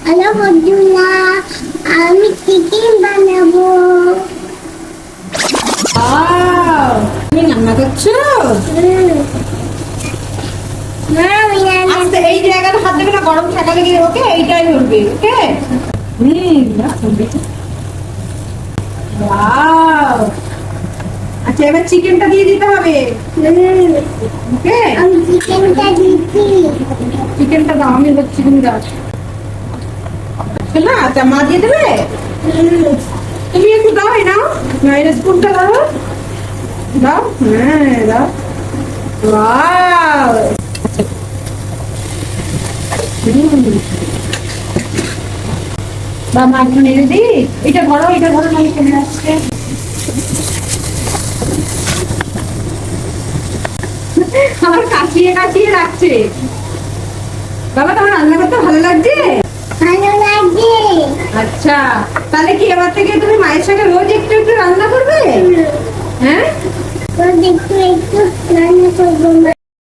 Hello বন্ধুরা, আমি chicken বানাবো। তুমি রান্না করছো? আমি রান্না আস্তে এই জায়গাটা হাত দেবে না, গরম থাকা লেগে ওকে, এইটাই ধরবে ওকে। ওয়াও, আচ্ছা এবার চিকেনটা দিয়ে দিতে হবে ওকে। আমি চিকেনটা দিচ্ছি। চিকেনটা দাও, আমি হচ্ছে তুমি দাও না। আচ্ছা মা দিয়ে দেবে, তুমি একটু দাও। এই নাও, এই স্পুনটা দাও, দাও। হ্যাঁ দাও। ওয়াও, বা মা একটু নেড়ে দিই। এটা ধরো, এটা ধরো, না চলে আসছে। আমার কাশিয়ে কাশিয়ে রাখছে। বাবা তোমার রান্না করতে ভালো লাগছে? ভালো লাগছে। আচ্ছা, তাহলে কি এবার থেকে তুমি মায়ের সঙ্গে রোজ একটু একটু রান্না করবে? হ্যাঁ, তো একটু একটু রান্না করবো।